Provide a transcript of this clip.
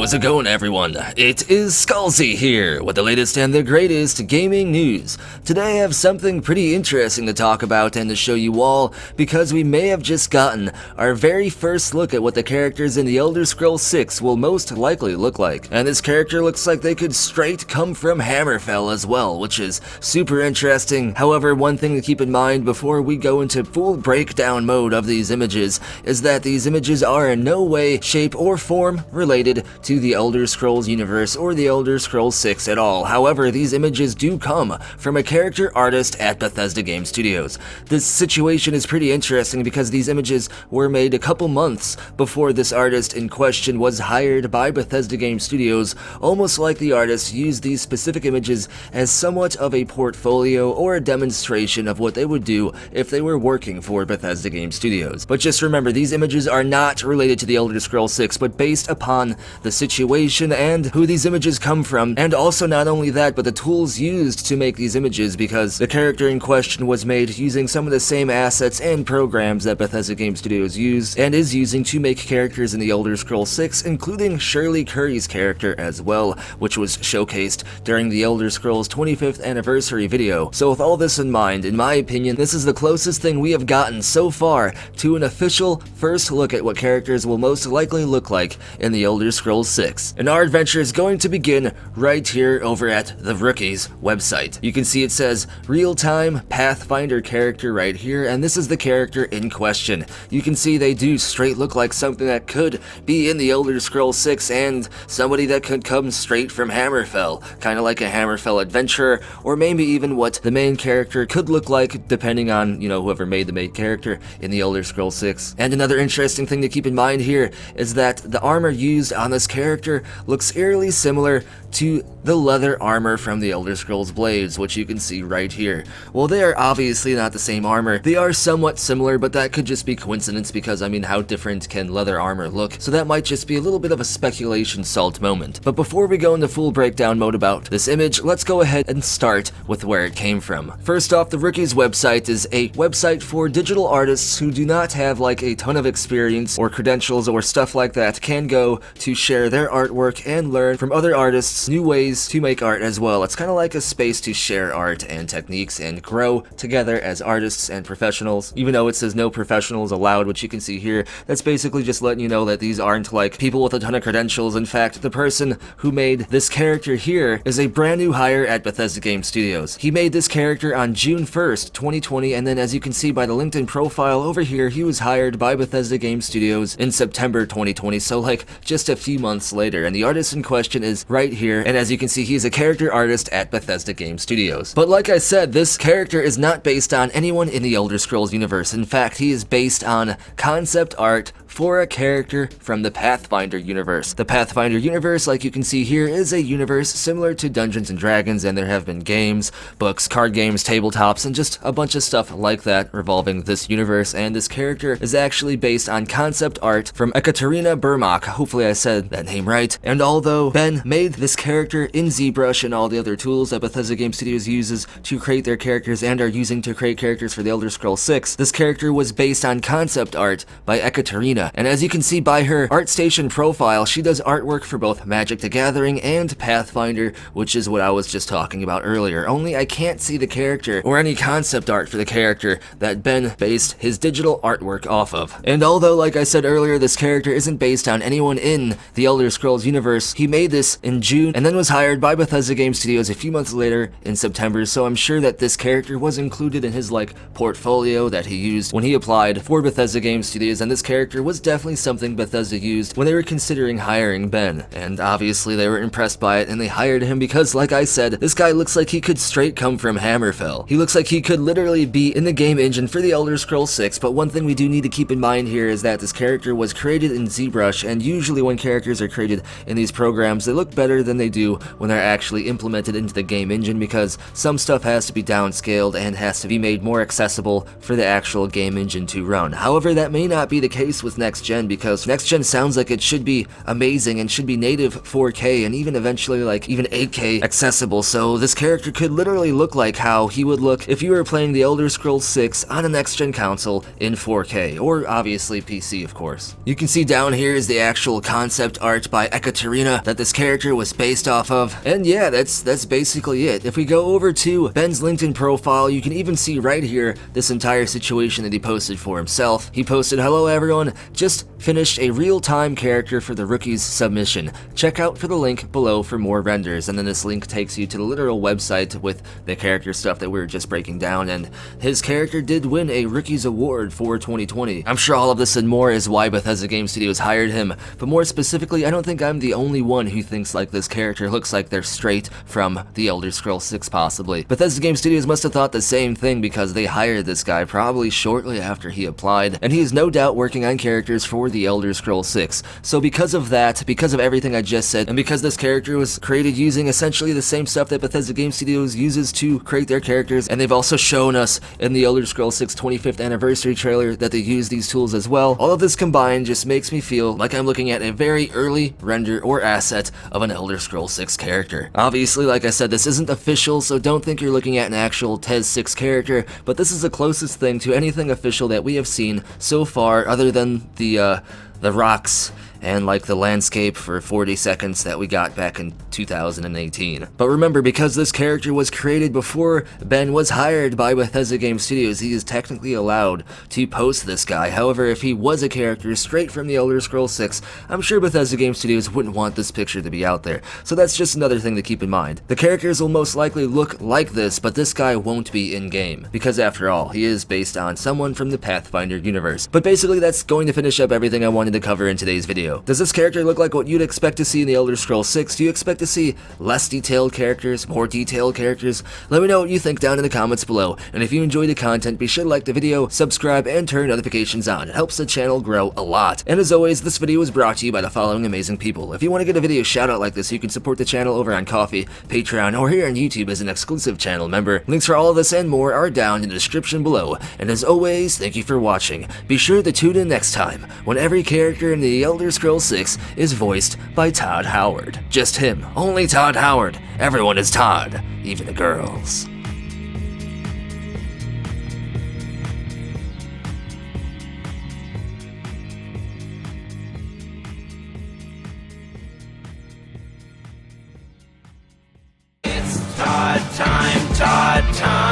How's it going, everyone? It is Skullzi here with the latest and the greatest gaming news. Today I have something pretty interesting to talk about and to show you all, because we may have just gotten our very first look at what the characters in The Elder Scrolls 6 will most likely look like. And this character looks like they could straight come from Hammerfell as well, which is super interesting. However, one thing to keep in mind before we go into full breakdown mode of these images is that these images are in no way, shape, or form related to the Elder Scrolls universe or the Elder Scrolls 6 at all. However, these images do come from a character artist at Bethesda Game Studios. This situation is pretty interesting because these images were made a couple months before this artist in question was hired by Bethesda Game Studios, almost like the artist used these specific images as somewhat of a portfolio or a demonstration of what they would do if they were working for Bethesda Game Studios. But just remember, these images are not related to the Elder Scrolls 6, but based upon the situation and who these images come from, and also not only that, but the tools used to make these images, because the character in question was made using some of the same assets and programs that Bethesda Game Studios used and is using to make characters in the Elder Scrolls 6, including Shirley Curry's character as well, which was showcased during the Elder Scrolls 25th anniversary video. So with all this in mind, in my opinion, this is the closest thing we have gotten so far to an official first look at what characters will most likely look like in the Elder Scrolls 6. And our adventure is going to begin right here over at the Rookie's website. You can see it says real-time Pathfinder character right here, and this is the character in question. You can see they do straight look like something that could be in the Elder Scrolls 6 and somebody that could come straight from Hammerfell, kind of like a Hammerfell adventurer, or maybe even what the main character could look like depending on, whoever made the main character in the Elder Scrolls 6. And another interesting thing to keep in mind here is that the armor used on this character looks eerily similar to the leather armor from the Elder Scrolls Blades, which you can see right here. Well, they are obviously not the same armor. They are somewhat similar, but that could just be coincidence because, how different can leather armor look? So that might just be a little bit of a speculation salt moment. But before we go into full breakdown mode about this image, let's go ahead and start with where it came from. First off, the Rookie's website is a website for digital artists who do not have a ton of experience or credentials or stuff like that, can go to share their artwork and learn from other artists new ways to make art as well. It's kind of like a space to share art and techniques and grow together as artists and professionals. Even though it says no professionals allowed, which you can see here, that's basically just letting you know that these aren't like people with a ton of credentials. In fact, the person who made this character here is a brand new hire at Bethesda Game Studios. He made this character on June 1st, 2020, and then as you can see by the LinkedIn profile over here, he was hired by Bethesda Game Studios in September 2020, so just a few months later. And the artist in question is right here, and as you can see, he's a character artist at Bethesda Game Studios. But like I said, this character is not based on anyone in the Elder Scrolls universe. In fact, he is based on concept art for a character from the Pathfinder universe. The Pathfinder universe, like you can see here, is a universe similar to Dungeons & Dragons, and there have been games, books, card games, tabletops, and just a bunch of stuff like that revolving this universe, and this character is actually based on concept art from Ekaterina Burmak. Hopefully I said that name right. And although Ben made this character in ZBrush and all the other tools that Bethesda Game Studios uses to create their characters and are using to create characters for the Elder Scrolls 6, this character was based on concept art by Ekaterina. And as you can see by her ArtStation profile, she does artwork for both Magic the Gathering and Pathfinder, which is what I was just talking about earlier. Only I can't see the character or any concept art for the character that Ben based his digital artwork off of. And although, like I said earlier, this character isn't based on anyone in the Elder Scrolls universe, he made this in June and then was hired by Bethesda Game Studios a few months later in September, so I'm sure that this character was included in his portfolio that he used when he applied for Bethesda Game Studios, and this character was definitely something Bethesda used when they were considering hiring Ben. And obviously they were impressed by it and they hired him because, like I said, this guy looks like he could straight come from Hammerfell. He looks like he could literally be in the game engine for the Elder Scrolls 6, but one thing we do need to keep in mind here is that this character was created in ZBrush, and usually when characters are created in these programs, they look better than they do when they're actually implemented into the game engine, because some stuff has to be downscaled and has to be made more accessible for the actual game engine to run. However, that may not be the case with next gen, because next gen sounds like it should be amazing and should be native 4K and even eventually like even 8K accessible. So this character could literally look like how he would look if you were playing the Elder Scrolls 6 on a next gen console in 4K, or obviously PC, of course. You can see down here is the actual concept art by Ekaterina that this character was based off of, and yeah, that's basically it. If we go over to Ben's LinkedIn profile, you can even see right here this entire situation that he posted for himself. He posted, "Hello everyone, just finished a real-time character for the Rookies submission. Check out for the link below for more renders," and then this link takes you to the literal website with the character stuff that we were just breaking down, and his character did win a Rookies Award for 2020. I'm sure all of this and more is why Bethesda Game Studios hired him, but more specifically, I don't think I'm the only one who thinks like this character looks like they're straight from the Elder Scrolls 6 possibly. Bethesda Game Studios must have thought the same thing because they hired this guy probably shortly after he applied, and he is no doubt working on characters for the Elder Scrolls 6. So because of that, because of everything I just said, and because this character was created using essentially the same stuff that Bethesda Game Studios uses to create their characters, and they've also shown us in the Elder Scrolls 6 25th anniversary trailer that they use these tools as well, all of this combined just makes me feel like I'm looking at a very early render or asset of an Elder Scrolls 6 character. Obviously, like I said, this isn't official, so don't think you're looking at an actual TES 6 character, but this is the closest thing to anything official that we have seen so far, other than the rocks and like the landscape for 40 seconds that we got back in 2018. But remember, because this character was created before Ben was hired by Bethesda Game Studios, he is technically allowed to post this guy. However, if he was a character straight from the Elder Scrolls 6, I'm sure Bethesda Game Studios wouldn't want this picture to be out there. So that's just another thing to keep in mind. The characters will most likely look like this, but this guy won't be in-game, because after all, he is based on someone from the Pathfinder universe. But basically, that's going to finish up everything I wanted to cover in today's video. Does this character look like what you'd expect to see in the Elder Scrolls 6? Do you expect to see less detailed characters, more detailed characters? Let me know what you think down in the comments below, and if you enjoy the content, be sure to like the video, subscribe, and turn notifications on. It helps the channel grow a lot. And as always, this video is brought to you by the following amazing people. If you want to get a video shout out like this, you can support the channel over on Ko-fi, Patreon, or here on YouTube as an exclusive channel member. Links for all of this and more are down in the description below. And as always, thank you for watching. Be sure to tune in next time, when every character in the Elder Scrolls 6 is voiced by Todd Howard. Just him, only Todd Howard. Everyone is Todd, even the girls. It's Todd time, Todd time.